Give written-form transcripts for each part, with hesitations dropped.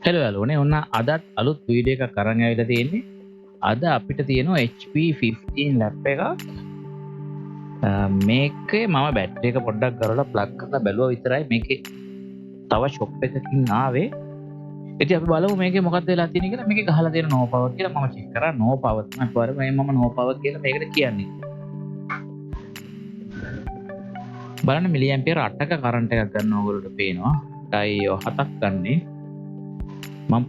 Hello යාළුවනේ ඔන්න අදත් අලුත් වීඩියෝ එකක් අරන් ඇවිල්ලා තියෙන්නේ. අද අපිට තියෙනවා HP 15 ලැප් එකක්. මේකේ මම බැටරි එක පොඩ්ඩක් ගලවලා ප්ලග් කරලා බැලුවා විතරයි. මේකේ තව ෂොප් එකකින් ආවේ. ඉතින් අපි බලමු මේකේ මොකක්ද වෙලා තියෙන්නේ කියලා. මේකේ ගහලා තියෙන no power කියලා මම චෙක් කරා. no power තමයි පාරේ මම no power කියලා මේකට කියන්නේ. බලන්න මිලි ඇම්පියර් 8ක කරන්ට් එකක් ගන්න ඕගොල්ලෝට පේනවා. ඩයෝ 7ක් ගන්නේ. මම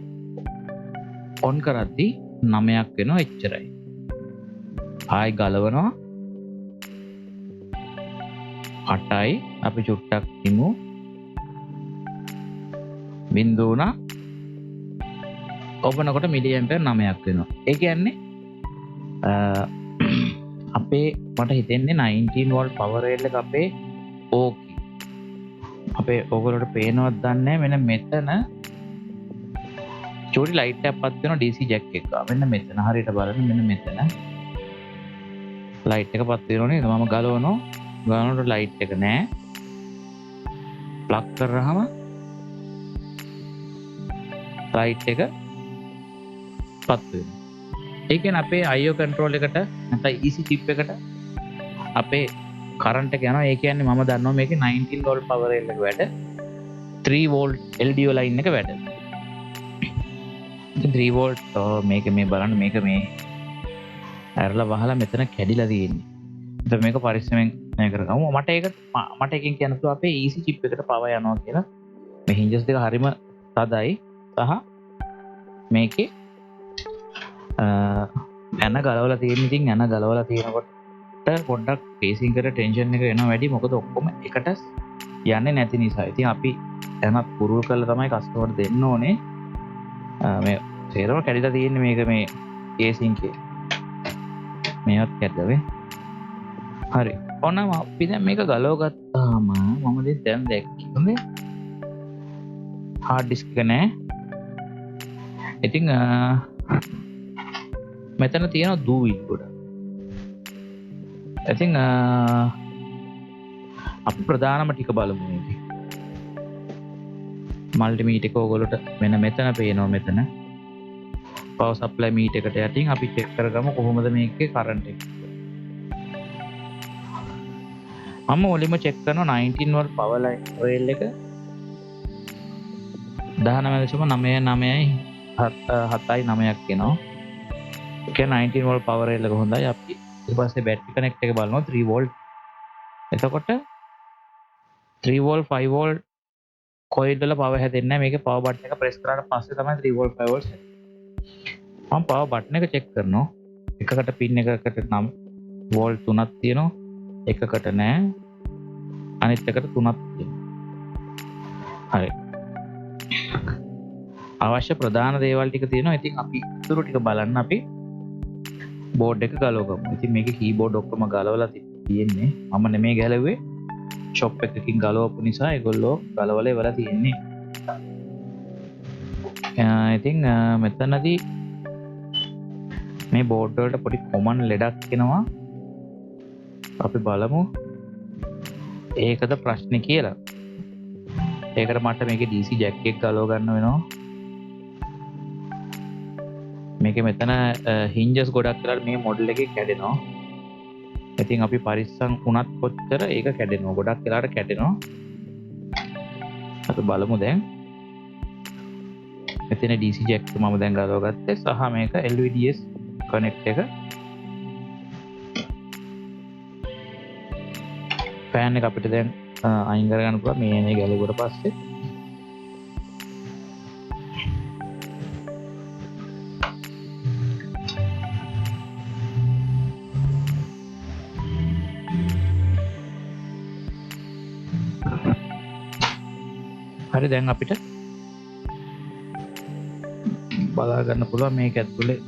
ඔන් කරද්දි 9ක් වෙනවා එච්චරයි. ආයි ගලවනවා 8යි අපි චුට්ටක් තිමු බින්දුවුණා ඔබනකොට මිලි ඇම්පියර් 9ක් වෙනවා. ඒ කියන්නේ අපේ මට හිතෙන්නේ 19 වෝල්ට් පවර් රේල් එක අපේ ඕකි. අපේ ඕගොල්ලෝට පේනවද දන්නේ නැහැ. මෙන්න මෙතන චූටි ලයිට් එකක් පත් වෙනවා DC ජැක් එක. මෙන්න මෙතන හරියට බලන්න මෙන්න මෙතන ලයිට් එක පත් වෙනවා නේද? මම ගලවනකොට ලයිට් එක නැහැ. ප්ලග් කරාම ලයිට් එක පත් වෙනවා. ඒ කියන්නේ අපේ IO කන්ට්‍රෝල් එකට නැත්නම් EC chip එකට අපේ කරන්ට් එක යනවා. ඒ කියන්නේ මම දන්නවා මේකේ 19 වෝල්ට් පවර් රේල් එක වැඩ 3 වෝල්ට් LDO ලයින් එක වැඩ. ඉතින් 3 වෝල්ට් මේක මේ බලන්න මේක මේ ඇරලා වහලා මෙතන කැඩිලා තියෙන්නේ. ඉතින් මේක පරිස්සමෙන් මේ කරගමු. මට එකකින් කියන්න පුළුවන් අපේ EC chip එකට පවර් යනවා කියලා. මේ hinges දෙක හරිම තදයි සහ මේකේ ඇන ගලවලා තියෙන. ඉතින් ඇන ගලවලා තියෙනකොට පොඩ්ඩක් පේසින් කර ටෙන්ෂන් එක එනවා වැඩි. මොකද ඔක්කොම එකට යන්නේ නැති නිසා. ඉතින් අපි ඇනත් පුරුල් කරලා තමයි කස්ටමර්ට දෙන්න ඕනේ. මේ සේරම කැඩිලා තියෙන්නේ මේක මේ කේසින් එකේ. මේවත් කැඩලා හරි. ඔන්න අපි දැන් මේක ගලව ගත්තාම මම දැන් දැක්කේ හાર્ඩ් ඩිස්ක් එක නෑ. ඉතින් මෙතන තියෙනවා දූවිලි ගොඩක්. ඉතින් අපි ප්‍රධානම ටික බලමු මේකේ. මල්ටිමීටර් එක ඕගොල්ලෝට මෙන්න මෙතන පේනවා. මෙතන පවර් සප්ලයි මීටර් එකට යටින් අපි චෙක් කරගමු කොහොමද මේකේ කරන්ට් එක. මම මුලින්ම චෙක් කරනවා 19 වෝල්ට් පවර් රේල් එක 19.9ක් එනවා. ඒක 19 වෝල්ට් පවර් රේල් එක හොඳයි. අපි ඊට පස්සේ බැටරි කනෙක්ට් එක බලනවා 3 වෝල්ට්. එතකොට 3 වෝල්ට් 5 වෝල්ට් කොයිල් වල පවර් හැදෙන්නේ නැහැ. මේකේ පවර් බටන් එක ප්‍රෙස් කරාට පස්සේ තමයි 3 වෝල්ට් 5 වෝල්ට් හැදෙන්නේ. මම පවර් බටන් එක චෙක් කරනවා. එකකට පින් එකකට නම් වෝල්ට් 3ක් තියෙනවා. එකකට නෑ. අනිත් එකට 3ක් තියෙනවා. හරි. අවශ්‍ය ප්‍රධාන දේවල් ටික තියෙනවා. ඉතින් අපි ඉතුරු ටික බලන්න අපි බෝඩ් එක ගලවගමු. ඉතින් මේකේ කීබෝඩ් ඔක්කොම ගලවලා තියෙන්නේ. මම නෙමෙයි ගලවුවේ. ෂොප් එකකින් ගලවපු නිසා ඒගොල්ලෝ ගලවලා ඉවරලා තියෙන්නේ. ඉතින් මෙතනදී මේ බෝඩ් වලට පොඩි කොමන් ලෙඩක් එනවා. අපි බලමු ඒකද ප්‍රශ්නේ කියලා. ඒකට මට මේකේ DC ජැක් එක ගලව ගන්න වෙනවා. මේකේ මෙතන hinges ගොඩක් කරලා මේ මොඩල් එකේ කැඩෙනවා. ඉතින් අපි පරිස්සම් වුණත් කොච්චර ඒක කැඩෙනවා. ගොඩක් වෙලාවට කැඩෙනවා. අපි බලමු දැන්. මෙතන DC ජැක් එක මම දැන් ගලව ගත්තේ සහ මේක LVDS කනෙක්ට් එක. ෆෑන් එක අපිට දැන් අයින් කරගන්න පුළුවන් මේ එනේ ගැලුවට පස්සේ. හරි දැන් අපිට බලා ගන්න පුළුවන් මේක ඇතුලේ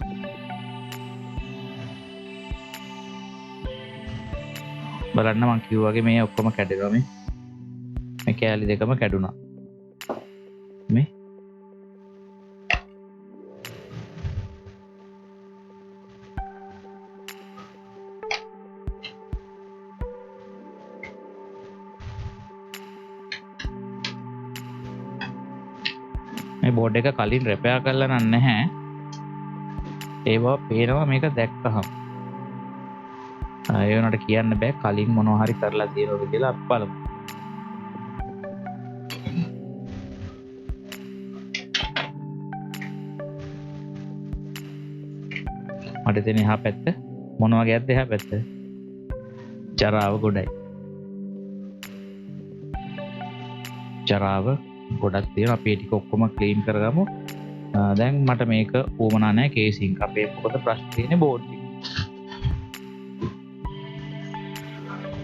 බලන්න මං කිව්වා වගේ මේ ඔක්කොම කැඩෙනවා. මේ කෑලි දෙකම කැඩුනා. මේ මේ බෝඩ් එක කලින් රෙපෙයාර් කරලා නම් නැහැ. ඒවා පේනවා මේක දැක්කහම. ඒ වුණාට කියන්න බෑ කලින් මොනවා හරි කරලා තියෙනවද කියලා අපි බලමු. මට තියෙන එහා පැත්ත මොන වගේද එහා පැත්ත? ජරාව ගොඩයි. ජරාව ගොඩක් තියෙනවා. අපි ටික ඔක්කොම ක්ලීන් කරගමු. දැන් මට මේක උවමනා නැහැ කේසින්. අපේ මොකද ප්‍රශ්නේ තියෙන්නේ බෝඩ් එක.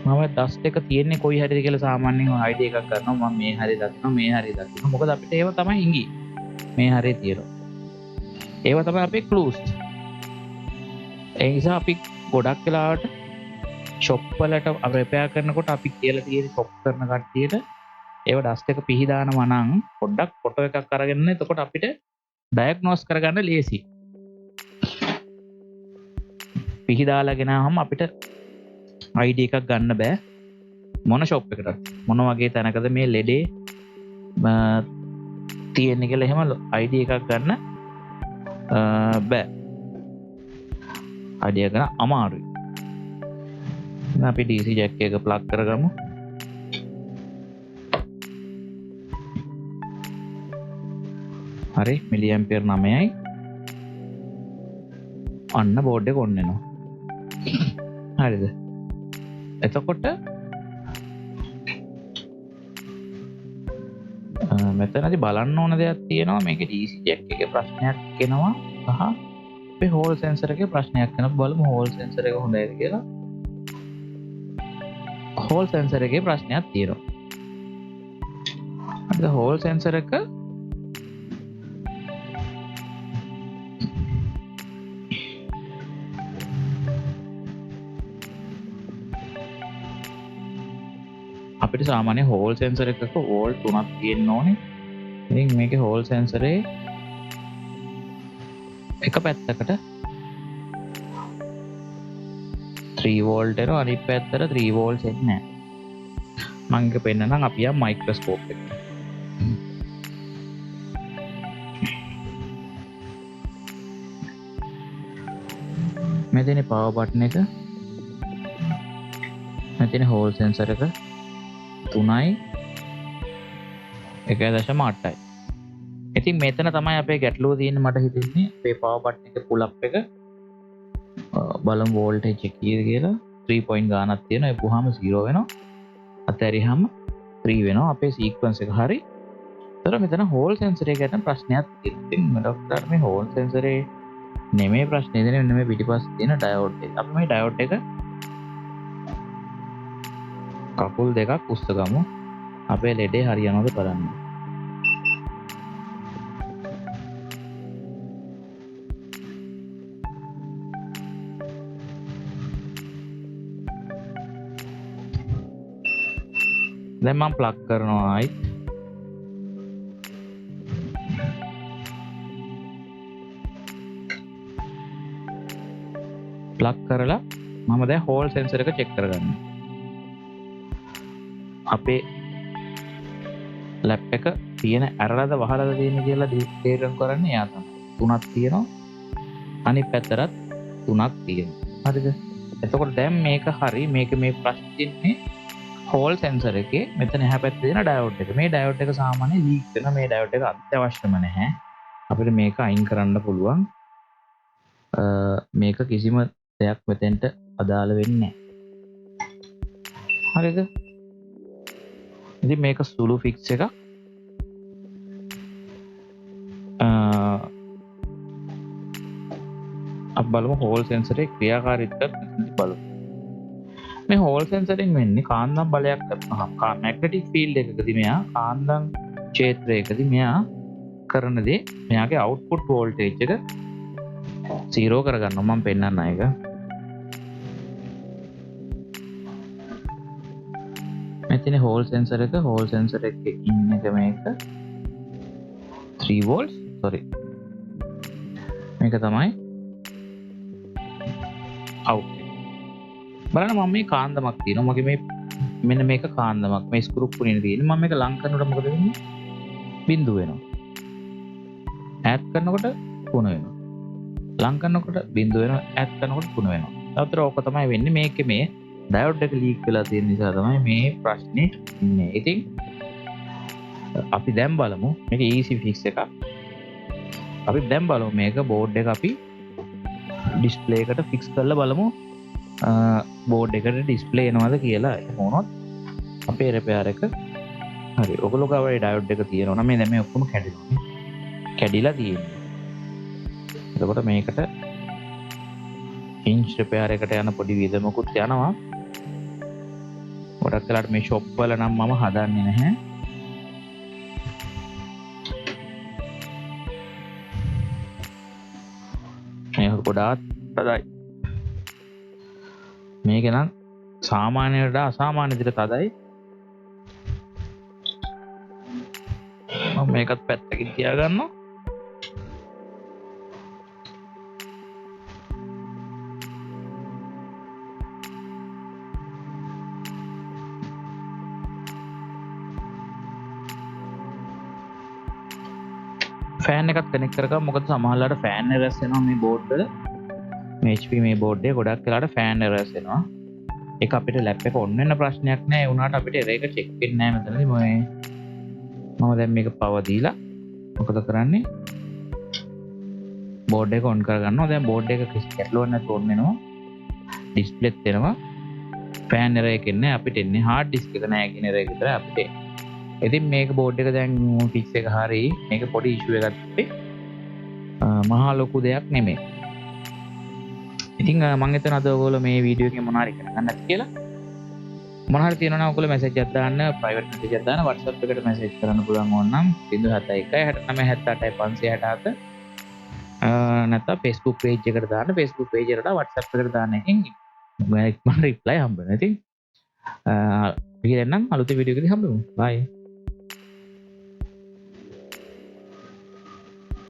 මම ඩස්ට් එක තියෙන්නේ කොයි හරියද කියලා සාමාන්‍යයෙන් අයිඩියා එකක් ගන්නවා. මම මේ හරිය දකිනවා මේ හරිය දකිනවා. මොකද අපිට ඒව තමයි ඉඟි. මේ හරිය තියෙනවා. ඒව තමයි අපේ ක්ලූස්. ඒ නිසා අපි ගොඩක් වෙලාවට ෂොප් වලට රෙපෙයාර් කරනකොට අපි කියලා තියෙන ෂොප් කරන කට්ටියට ඒව ඩස්ට් එක පිහදානවා නම් පොඩ්ඩක් ෆොටෝ එකක් අරගෙන එතකොට අපිට ඩයග්නෝස් කරගන්න ලේසි. පිහදාලා ගෙනාවම අපිට ID එකක් ගන්න බෑ මොන ෂොප් එකකටත්. මොන වගේ තැනකද මේ ලෙඩේ තියෙන්නේ කියලා එහෙම ID එකක් ගන්න බෑ. ID එක ගන්න අමාරුයි. අපි DC ජැක් එක ප්ලග් කරගමු. හරි මිලි ඇම්පියර් 9යි. අන්න බෝඩ් එක ඔන් වෙනවා. හරිද? එතකොට මෙතනදී බලන්න ඕන දෙයක් තියෙනවා. මේකේ DC ජැක් එකේ ප්‍රශ්නයක් එනවා සහ අපේ හෝල් සෙන්සර් එකේ ප්‍රශ්නයක් එනවා. බලමු හෝල් සෙන්සර් එක හොඳයිද කියලා. හෝල් සෙන්සර් එකේ ප්‍රශ්නයක් තියෙනවා. හරිද? හෝල් සෙන්සර් එක අපිට සාමාන්‍ය හෝල් සෙන්සර් එකක වෝල්ට් 3ක් තියෙන්න ඕනේ. ඉතින් මේකේ හෝල් සෙන්සරේ එක පැත්තකට 3 වෝල්ට් එනවා අනිත් පැත්තට 3 වෝල්ට්ස් එන්නේ නැහැ. මම එක පෙන්නනම් අපි යම් මයික්‍රොස්කෝප් එකට. මෙතන පවර් බටන් එක. මෙතන හෝල් සෙන්සර් එක 3යි 1.8යි. ඉතින් මෙතන තමයි අපේ ගැටලුව තියෙන්නේ මට හිතෙන්නේ. අපේ පවර් බටන් එක පුල් අප් එක බලමු වෝල්ටේජ් එක කීයද කියලා. 3 පොයින්ට් ගානක් තියෙනවා. ඒ පුහාම 0 වෙනවා. අතහැරියාම 3 වෙනවා. අපේ සීක්වන්ස් එක හරි. ඒතර මෙතන හෝල් සෙන්සර් එක ගැන ප්‍රශ්නයක් තියෙනවා. ඉතින් ඩොක්ටර් මේ හෝල් සෙන්සරේ නෙමෙයි ප්‍රශ්නේ දෙන්නේ. මෙන්න මේ පිටිපස්සේ තියෙන ඩයෝඩ් එක. අපි මේ ඩයෝඩ් එක කකුල් දෙකක් උස්සගමු. අපේ ලෙඩේ හරියනවද බලන්න. දැන් මම ප්ලග් කරනවා ආයිත්. ප්ලග් කරලා මම දැන් හෝල් සෙන්සර් එක චෙක් කරගන්නවා. අපේ ලැප් එක තියෙන ඇරලාද වහලාද තියෙන කියලා තීරණය කරන්නේ එයා තමයි. 3ක් තියෙනවා. අනිත් පැත්තටත් 3ක් තියෙනවා. හරිද? එතකොට දැන් මේක හරි. මේක මේ ප්‍රශ්නේ හෝල් සෙන්සර් එකේ මෙතන එහා පැත්තේ තියෙන ඩයෝඩ් එක. මේ ඩයෝඩ් එක සාමාන්‍ය ලීක් වෙන මේ ඩයෝඩ් එක අත්‍යවශ්‍යම නැහැ. අපිට මේක අයින් කරන්න පුළුවන්. මේක කිසිම දෙයක් මෙතෙන්ට අදාළ වෙන්නේ නැහැ. හරිද? ඉතින් මේක සුළු ෆික්ස් එකක්. අපි බලමු හෝල් සෙන්සරේ ක්‍රියාකාරීත්වය බලමු. මේ හෝල් සෙන්සරෙන් වෙන්නේ කාන්දම් බලයක් කරනවා. මැග්නටික් ෆීල්ඩ් එකකදී මෙයා කාන්දම් ක්ෂේත්‍රයකදී මෙයා කරන දේ මෙයාගේ අවුට්පුට් වෝල්ටේජ් එක 0 කරගන්නවා. මම පෙන්නන්න එක. මෙතන හෝල් සෙන්සර් එක එකේ ඉන්න එක මේක 3 volts මේක තමයි අවුට්. බලන්න මම මේ කාන්දමක් තියෙනවා. මගේ මේ මෙන්න මේක කාන්දමක්. මේ ස්ක්‍රූ පුරින් තියෙන. මම මේක ලං කරනකොට මොකද වෙන්නේ? බිඳුව වෙනවා. ඈඩ් කරනකොට 3 වෙනවා. ලං කරනකොට 0 වෙනවා. ඈඩ් කරනකොට 3 වෙනවා. අතර ඕක තමයි වෙන්නේ. මේකේ මේ ඩයෝඩ් එක ලීක් වෙලා තියෙන නිසා තමයි මේ ප්‍රශ්නේ ඉන්නේ. ඉතින් අපි දැන් බලමු මේක ඊසි ෆික්ස් එකක්. අපි දැන් බලමු මේක බෝඩ් එක අපි ඩිස්ප්ලේ එකට ෆික්ස් කරලා බලමු බෝඩ් එකට ඩිස්ප්ලේ එනවද කියලා. එහෙම වුණොත් අපේ රිපෙයාර් එක හරි. ඔයගොල්ලෝ ගාව ඩයෝඩ් එක තියෙනවා නම් මේ දැන් මේ ඔක්කොම කැඩෙනවා. කැඩිලා තියෙන්නේ. එතකොට මේකට ඉන්ච් රිපෙයාර් එකට යන පොඩි වියදමකුත් යනවා. ගොඩක් වෙලාට මේ ෂොප් වල නම් මම හදන්නේ නැහැ. මේක ගොඩාක් තදයි. මේක නම් සාමාන්‍යයට වඩා අසාමාන්‍ය විදිහට තදයි. මම මේකත් පැත්තකින් තියාගන්නවා. ෆෑන් එකත් කනෙක්ට් කරගමු. මොකද සමහරවිට ෆෑන් එරර්ස් එනවා මේ බෝඩ් වල. මේ HP මේ බෝඩ් එක ගොඩක් වෙලාට ෆෑන් එරර්ස් එනවා. ඒක අපිට ලැප් එක ඔන් වෙන්න ප්‍රශ්නයක් නෑ. ඒ වුණාට අපිට එරර් එක චෙක් වෙන්නේ නෑ මෙතනදී. මම දැන් මේක පවර් දීලා මොකද කරන්නේ? බෝඩ් එක ඔන් කරගන්නවා. දැන් බෝඩ් එක ගැටලුවක් නැතුව ඔන් වෙනවා. ඩිස්ප්ලේත් එනවා. ෆෑන් එරර් එකක් එන්නේ අපිට එන්නේ හાર્ඩ් ඩිස්ක් එක නෑ කියන එරර් එක විතරයි අපිට එන්නේ. ඉතින් මේක බෝඩ් එක දැන් ෆික්ස් එක හරියි. මේක පොඩි ඉෂුව එකක් තිබ්බේ. මහා ලොකු දෙයක් නෙමෙයි. ඉතින් මම හිතන අද ඔයගොල්ලෝ මේ වීඩියෝ එකේ මොනවාරි කරගන්න නැති කියලා. මොනවාරි තියෙනවා නම් ඔයගොල්ලෝ මැසේජ් එකක් දාන්න, ප්‍රයිවට් මැසේජ් එකක් දාන්න, WhatsApp එකට මැසේජ් කරන්න පුළුවන් ඕන නම් 071 69 78 567 නැත්නම් Facebook page එකට දාන්න. Facebook page එකට WhatsApp එකට දාන්න එකෙන් මම රිප්ලයි හම්බ වෙනවා. ඉතින් අපි දැන් නම් අලුත් වීඩියෝ එකකින් හම්බෙමු. bye.